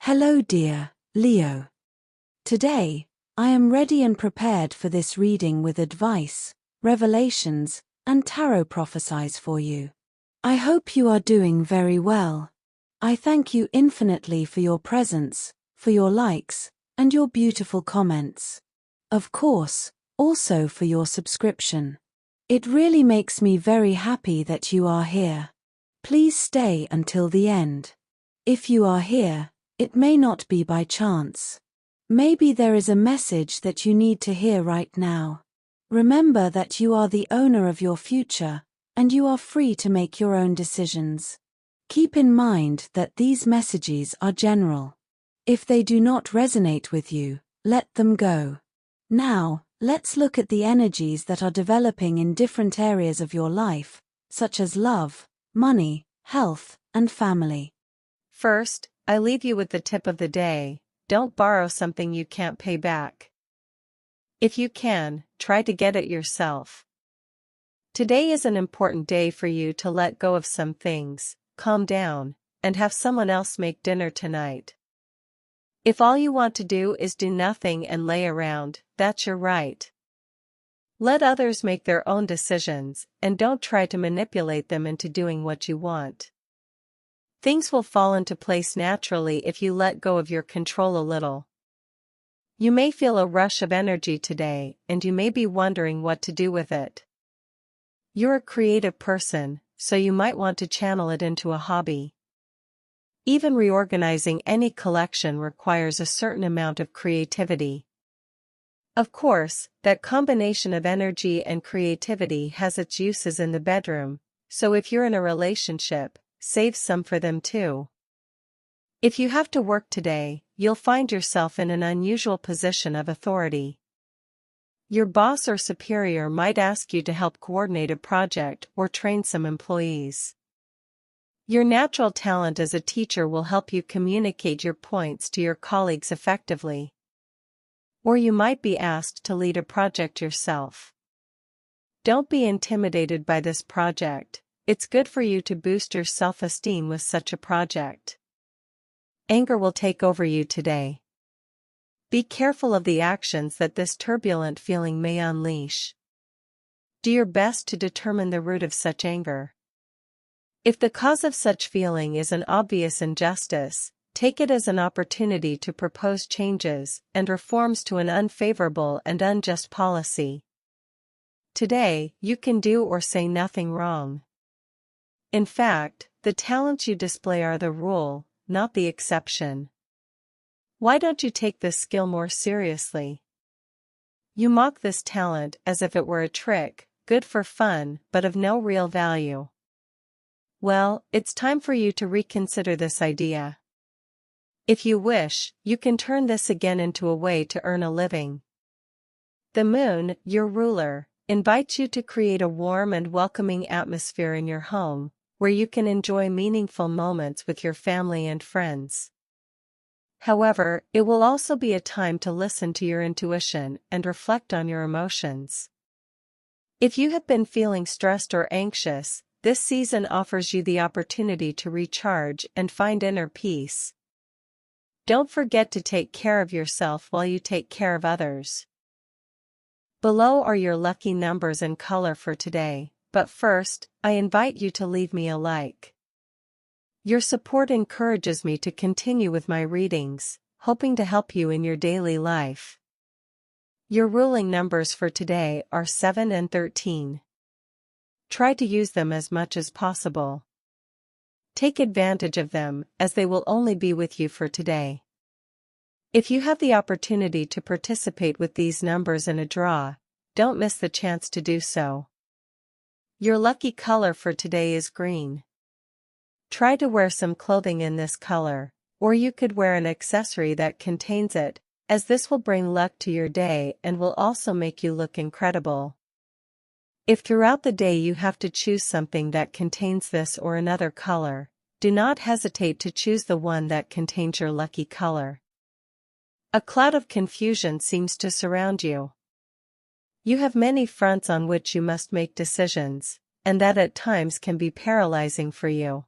Hello dear, Leo. Today, I am ready and prepared for this reading with advice, revelations, and tarot prophecies for you. I hope you are doing very well. I thank you infinitely for your presence, for your likes, and your beautiful comments. Of course, also for your subscription. It really makes me very happy that you are here. Please stay until the end. If you are here, it may not be by chance. Maybe there is a message that you need to hear right now. Remember that you are the owner of your future, and you are free to make your own decisions. Keep in mind that these messages are general. If they do not resonate with you, let them go. Now, let's look at the energies that are developing in different areas of your life, such as love, money, health, and family. First, I leave you with the tip of the day: don't borrow something you can't pay back. If you can, try to get it yourself. Today is an important day for you to let go of some things, calm down, and have someone else make dinner tonight. If all you want to do is do nothing and lay around, that's your right. Let others make their own decisions, and don't try to manipulate them into doing what you want. Things will fall into place naturally if you let go of your control a little. You may feel a rush of energy today, and you may be wondering what to do with it. You're a creative person, so you might want to channel it into a hobby. Even reorganizing any collection requires a certain amount of creativity. Of course, that combination of energy and creativity has its uses in the bedroom, so if you're in a relationship, save some for them too. If you have to work today, you'll find yourself in an unusual position of authority. Your boss or superior might ask you to help coordinate a project or train some employees. Your natural talent as a teacher will help you communicate your points to your colleagues effectively. Or you might be asked to lead a project yourself. Don't be intimidated by this project. It's good for you to boost your self-esteem with such a project. Anger will take over you today. Be careful of the actions that this turbulent feeling may unleash. Do your best to determine the root of such anger. If the cause of such feeling is an obvious injustice, take it as an opportunity to propose changes and reforms to an unfavorable and unjust policy. Today, you can do or say nothing wrong. In fact, the talents you display are the rule, not the exception. Why don't you take this skill more seriously? You mock this talent as if it were a trick, good for fun, but of no real value. Well, it's time for you to reconsider this idea. If you wish, you can turn this again into a way to earn a living. The moon, your ruler, invites you to create a warm and welcoming atmosphere in your home, where you can enjoy meaningful moments with your family and friends. However, it will also be a time to listen to your intuition and reflect on your emotions. If you have been feeling stressed or anxious, this season offers you the opportunity to recharge and find inner peace. Don't forget to take care of yourself while you take care of others. Below are your lucky numbers and color for today, but first, I invite you to leave me a like. Your support encourages me to continue with my readings, hoping to help you in your daily life. Your ruling numbers for today are 7 and 13. Try to use them as much as possible. Take advantage of them, as they will only be with you for today. If you have the opportunity to participate with these numbers in a draw, don't miss the chance to do so. Your lucky color for today is green. Try to wear some clothing in this color, or you could wear an accessory that contains it, as this will bring luck to your day and will also make you look incredible. If throughout the day you have to choose something that contains this or another color, do not hesitate to choose the one that contains your lucky color. A cloud of confusion seems to surround you. You have many fronts on which you must make decisions, and that at times can be paralyzing for you.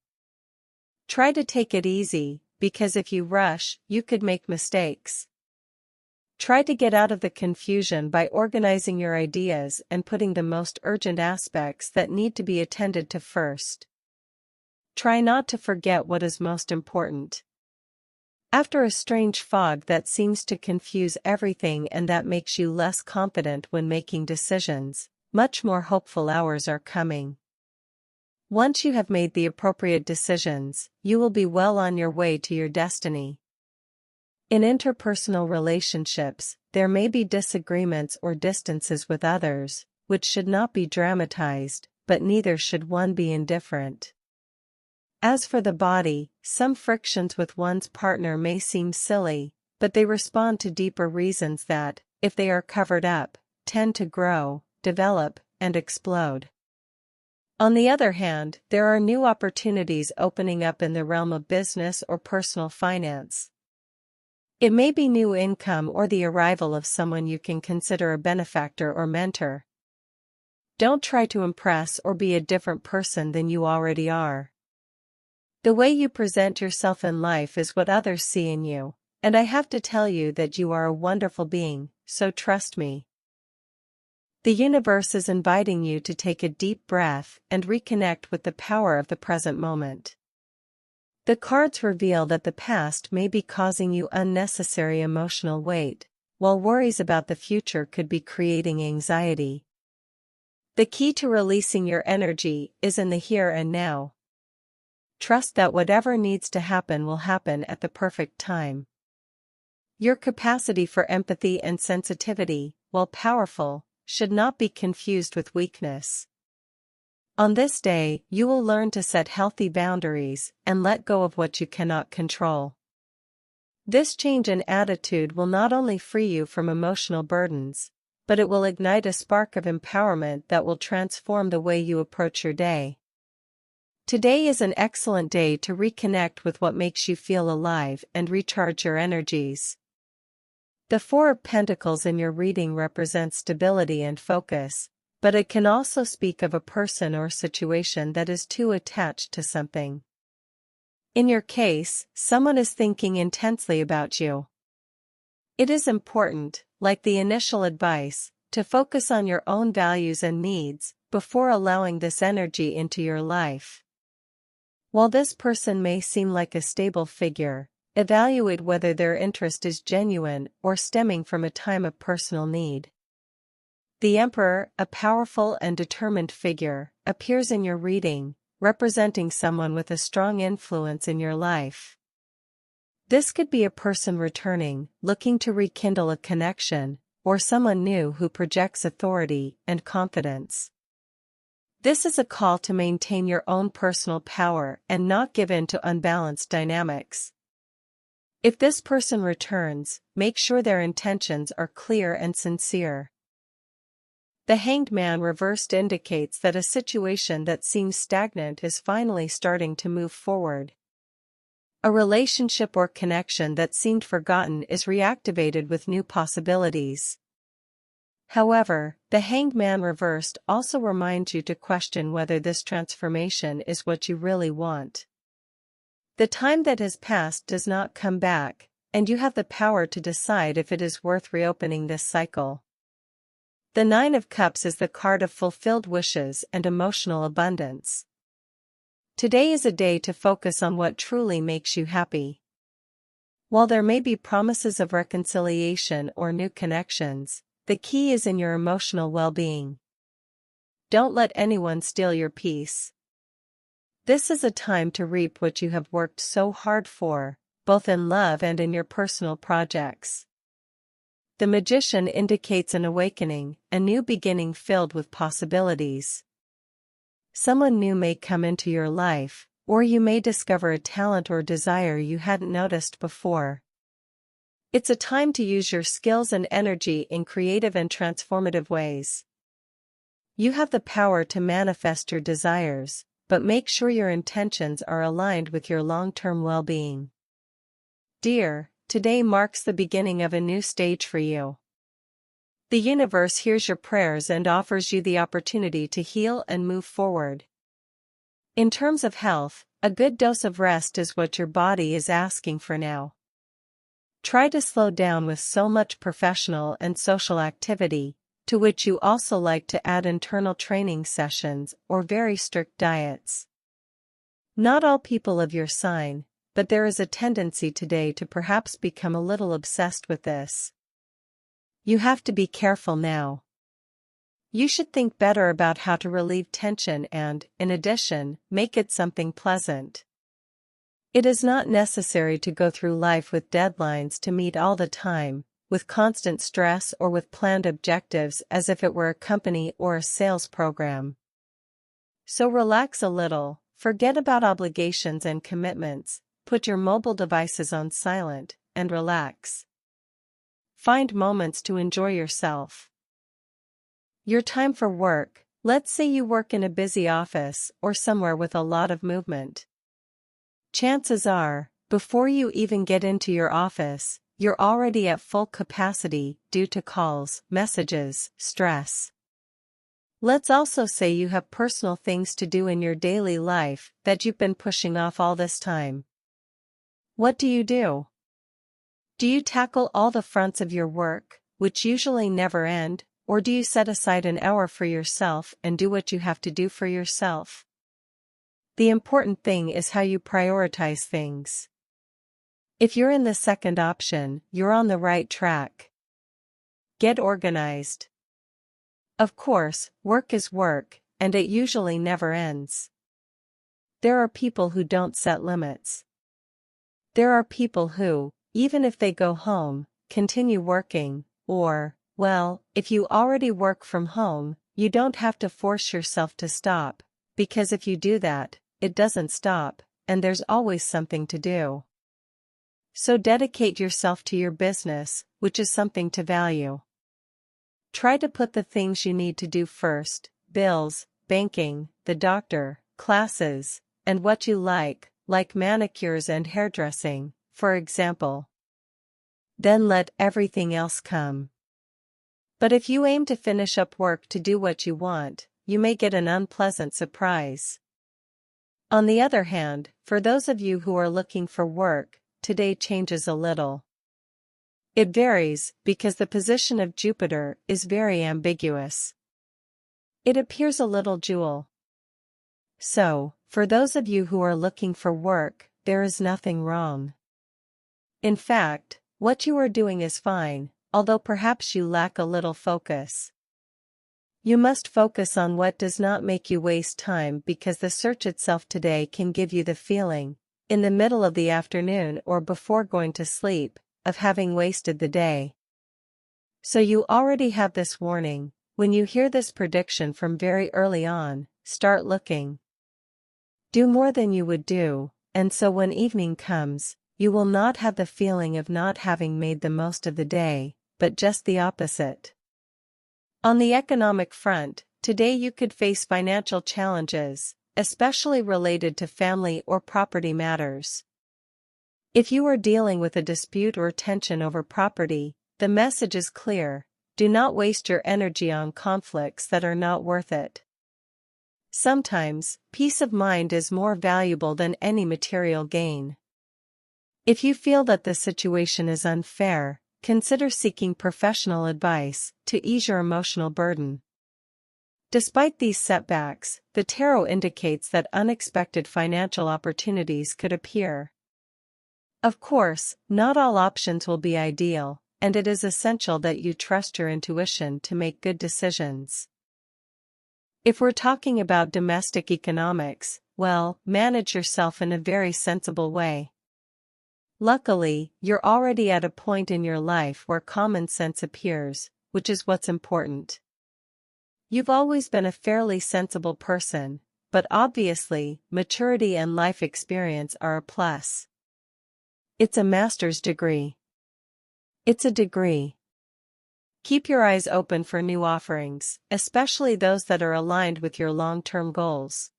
Try to take it easy, because if you rush, you could make mistakes. Try to get out of the confusion by organizing your ideas and putting the most urgent aspects that need to be attended to first. Try not to forget what is most important. After a strange fog that seems to confuse everything and that makes you less confident when making decisions, much more hopeful hours are coming. Once you have made the appropriate decisions, you will be well on your way to your destiny. In interpersonal relationships, there may be disagreements or distances with others, which should not be dramatized, but neither should one be indifferent. As for the body, some frictions with one's partner may seem silly, but they respond to deeper reasons that, if they are covered up, tend to grow, develop, and explode. On the other hand, there are new opportunities opening up in the realm of business or personal finance. It may be new income or the arrival of someone you can consider a benefactor or mentor. Don't try to impress or be a different person than you already are. The way you present yourself in life is what others see in you, and I have to tell you that you are a wonderful being, so trust me. The universe is inviting you to take a deep breath and reconnect with the power of the present moment. The cards reveal that the past may be causing you unnecessary emotional weight, while worries about the future could be creating anxiety. The key to releasing your energy is in the here and now. Trust that whatever needs to happen will happen at the perfect time. Your capacity for empathy and sensitivity, while powerful, should not be confused with weakness. On this day, you will learn to set healthy boundaries and let go of what you cannot control. This change in attitude will not only free you from emotional burdens, but it will ignite a spark of empowerment that will transform the way you approach your day. Today is an excellent day to reconnect with what makes you feel alive and recharge your energies. The Four of Pentacles in your reading represents stability and focus, but it can also speak of a person or situation that is too attached to something. In your case, someone is thinking intensely about you. It is important, like the initial advice, to focus on your own values and needs before allowing this energy into your life. While this person may seem like a stable figure, evaluate whether their interest is genuine or stemming from a time of personal need. The Emperor, a powerful and determined figure, appears in your reading, representing someone with a strong influence in your life. This could be a person returning, looking to rekindle a connection, or someone new who projects authority and confidence. This is a call to maintain your own personal power and not give in to unbalanced dynamics. If this person returns, make sure their intentions are clear and sincere. The Hanged Man reversed indicates that a situation that seems stagnant is finally starting to move forward. A relationship or connection that seemed forgotten is reactivated with new possibilities. However, the Hanged Man reversed also reminds you to question whether this transformation is what you really want. The time that has passed does not come back, and you have the power to decide if it is worth reopening this cycle. The Nine of Cups is the card of fulfilled wishes and emotional abundance. Today is a day to focus on what truly makes you happy. While there may be promises of reconciliation or new connections, the key is in your emotional well-being. Don't let anyone steal your peace. This is a time to reap what you have worked so hard for, both in love and in your personal projects. The Magician indicates an awakening, a new beginning filled with possibilities. Someone new may come into your life, or you may discover a talent or desire you hadn't noticed before. It's a time to use your skills and energy in creative and transformative ways. You have the power to manifest your desires, but make sure your intentions are aligned with your long-term well-being. Dear, today marks the beginning of a new stage for you. The universe hears your prayers and offers you the opportunity to heal and move forward. In terms of health, a good dose of rest is what your body is asking for now. Try to slow down with so much professional and social activity, to which you also like to add internal training sessions or very strict diets. Not all people of your sign, but there is a tendency today to perhaps become a little obsessed with this. You have to be careful now. You should think better about how to relieve tension and, in addition, make it something pleasant. It is not necessary to go through life with deadlines to meet all the time, with constant stress or with planned objectives as if it were a company or a sales program. So relax a little, forget about obligations and commitments, put your mobile devices on silent, and relax. Find moments to enjoy yourself. Your time for work, let's say you work in a busy office or somewhere with a lot of movement. Chances are, before you even get into your office, you're already at full capacity due to calls, messages, stress. Let's also say you have personal things to do in your daily life that you've been pushing off all this time. What do? Do you tackle all the fronts of your work, which usually never end, or do you set aside an hour for yourself and do what you have to do for yourself? The important thing is how you prioritize things. If you're in the second option, you're on the right track. Get organized. Of course, work is work, and it usually never ends. There are people who don't set limits. There are people who, even if they go home, continue working, or, well, if you already work from home, you don't have to force yourself to stop, because if you do that, it doesn't stop, and there's always something to do. So dedicate yourself to your business, which is something to value. Try to put the things you need to do first: bills, banking, the doctor, classes, and what you like manicures and hairdressing, for example. Then let everything else come. But if you aim to finish up work to do what you want, you may get an unpleasant surprise. On the other hand, for those of you who are looking for work, today changes a little. It varies because the position of Jupiter is very ambiguous. It appears a little dual. So, for those of you who are looking for work, there is nothing wrong. In fact, what you are doing is fine, although perhaps you lack a little focus. You must focus on what does not make you waste time, because the search itself today can give you the feeling, in the middle of the afternoon or before going to sleep, of having wasted the day. So you already have this warning. When you hear this prediction from very early on, start looking. Do more than you would do, and so when evening comes, you will not have the feeling of not having made the most of the day, but just the opposite. On the economic front, today you could face financial challenges, especially related to family or property matters. If you are dealing with a dispute or tension over property, the message is clear: do not waste your energy on conflicts that are not worth it. Sometimes, peace of mind is more valuable than any material gain. If you feel that the situation is unfair, consider seeking professional advice to ease your emotional burden. Despite these setbacks, the tarot indicates that unexpected financial opportunities could appear. Of course, not all options will be ideal, and it is essential that you trust your intuition to make good decisions. If we're talking about domestic economics, well, manage yourself in a very sensible way. Luckily, you're already at a point in your life where common sense appears, which is what's important. You've always been a fairly sensible person, but obviously, maturity and life experience are a plus. It's a master's degree. It's a degree. Keep your eyes open for new offerings, especially those that are aligned with your long-term goals.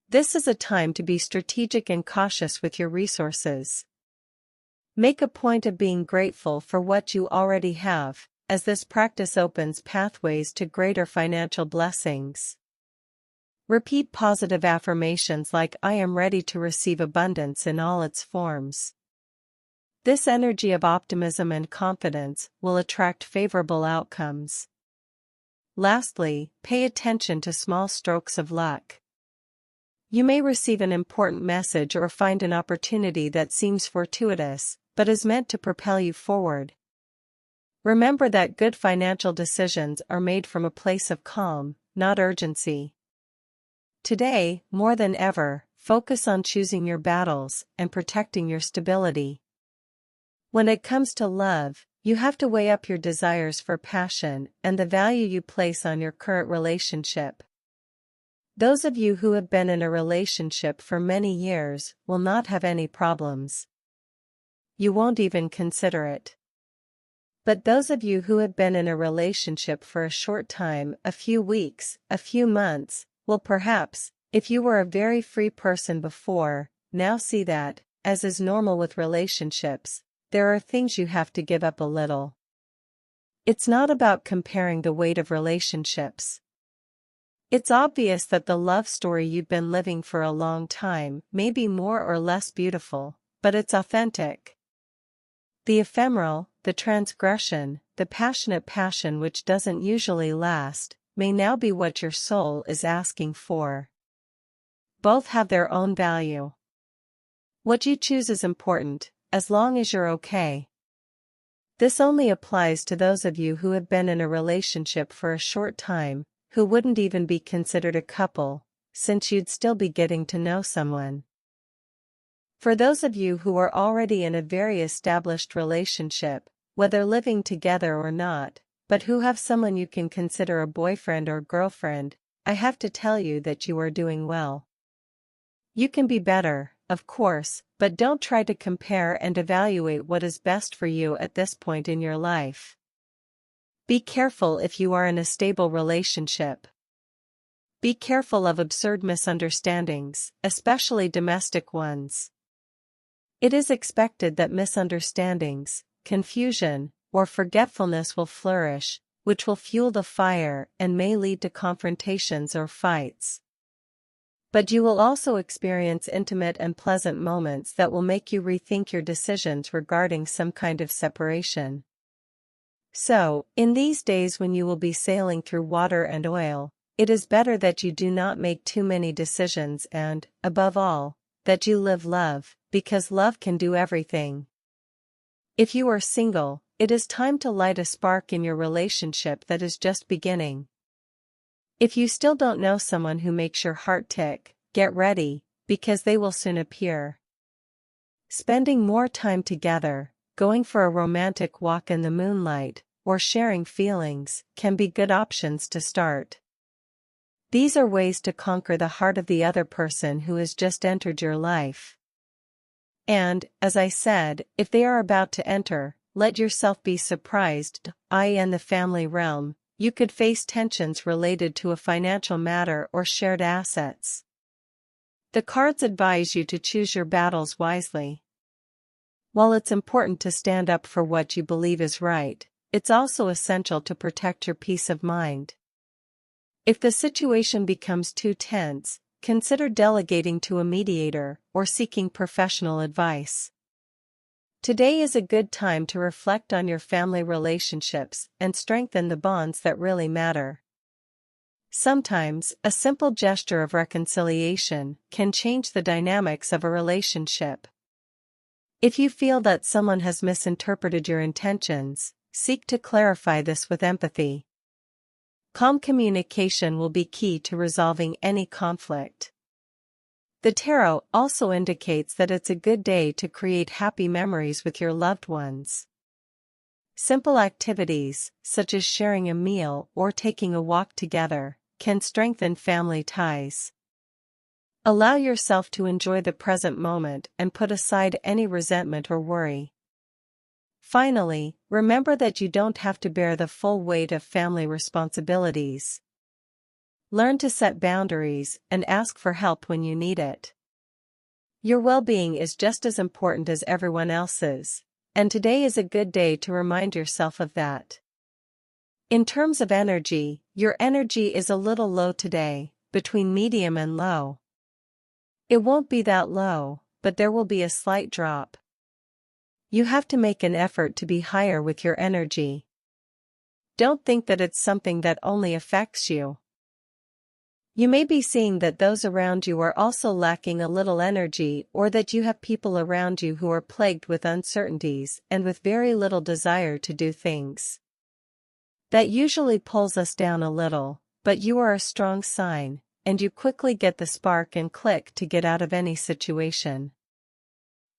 This is a time to be strategic and cautious with your resources. Make a point of being grateful for what you already have, as this practice opens pathways to greater financial blessings. Repeat positive affirmations like "I am ready to receive abundance in all its forms." This energy of optimism and confidence will attract favorable outcomes. Lastly, pay attention to small strokes of luck. You may receive an important message or find an opportunity that seems fortuitous, but is meant to propel you forward. Remember that good financial decisions are made from a place of calm, not urgency. Today, more than ever, focus on choosing your battles and protecting your stability. When it comes to love, you have to weigh up your desires for passion and the value you place on your current relationship. Those of you who have been in a relationship for many years will not have any problems. You won't even consider it. But those of you who have been in a relationship for a short time, a few weeks, a few months, will perhaps, if you were a very free person before, now see that, as is normal with relationships, there are things you have to give up a little. It's not about comparing the weight of relationships. It's obvious that the love story you've been living for a long time may be more or less beautiful, but it's authentic. The ephemeral, the transgression, the passionate passion which doesn't usually last, may now be what your soul is asking for. Both have their own value. What you choose is important, as long as you're okay. This only applies to those of you who have been in a relationship for a short time, who wouldn't even be considered a couple, since you'd still be getting to know someone. For those of you who are already in a very established relationship, whether living together or not, but who have someone you can consider a boyfriend or girlfriend, I have to tell you that you are doing well. You can be better, of course, but don't try to compare and evaluate what is best for you at this point in your life. Be careful if you are in a stable relationship. Be careful of absurd misunderstandings, especially domestic ones. It is expected that misunderstandings, confusion, or forgetfulness will flourish, which will fuel the fire and may lead to confrontations or fights. But you will also experience intimate and pleasant moments that will make you rethink your decisions regarding some kind of separation. So, in these days when you will be sailing through water and oil, it is better that you do not make too many decisions and, above all, that you live love, because love can do everything. If you are single, it is time to light a spark in your relationship that is just beginning. If you still don't know someone who makes your heart tick, get ready, because they will soon appear. Spending more time together, going for a romantic walk in the moonlight, or sharing feelings, can be good options to start. These are ways to conquer the heart of the other person who has just entered your life. And, as I said, if they are about to enter, let yourself be surprised, i.e. in the family realm, you could face tensions related to a financial matter or shared assets. The cards advise you to choose your battles wisely. While it's important to stand up for what you believe is right, it's also essential to protect your peace of mind. If the situation becomes too tense, consider delegating to a mediator or seeking professional advice. Today is a good time to reflect on your family relationships and strengthen the bonds that really matter. Sometimes, a simple gesture of reconciliation can change the dynamics of a relationship. If you feel that someone has misinterpreted your intentions, seek to clarify this with empathy. Calm communication will be key to resolving any conflict. The tarot also indicates that it's a good day to create happy memories with your loved ones. Simple activities, such as sharing a meal or taking a walk together, can strengthen family ties. Allow yourself to enjoy the present moment and put aside any resentment or worry. Finally, remember that you don't have to bear the full weight of family responsibilities. Learn to set boundaries and ask for help when you need it. Your well-being is just as important as everyone else's, and today is a good day to remind yourself of that. In terms of energy, your energy is a little low today, between medium and low. It won't be that low, but there will be a slight drop. You have to make an effort to be higher with your energy. Don't think that it's something that only affects you. You may be seeing that those around you are also lacking a little energy, or that you have people around you who are plagued with uncertainties and with very little desire to do things. That usually pulls us down a little, but you are a strong sign, and you quickly get the spark and click to get out of any situation.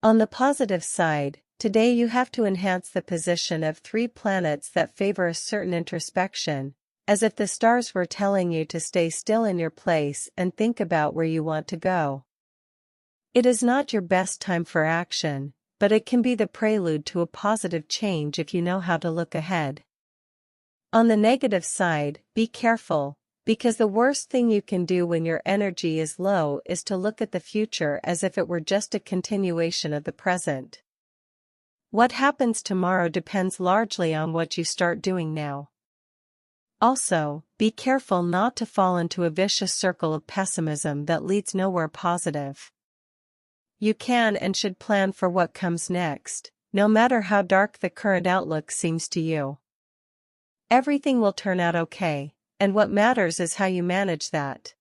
On the positive side, today you have to enhance the position of 3 planets that favor a certain introspection, as if the stars were telling you to stay still in your place and think about where you want to go. It is not your best time for action, but it can be the prelude to a positive change if you know how to look ahead. On the negative side, be careful, because the worst thing you can do when your energy is low is to look at the future as if it were just a continuation of the present. What happens tomorrow depends largely on what you start doing now. Also, be careful not to fall into a vicious circle of pessimism that leads nowhere positive. You can and should plan for what comes next, no matter how dark the current outlook seems to you. Everything will turn out okay, and what matters is how you manage that.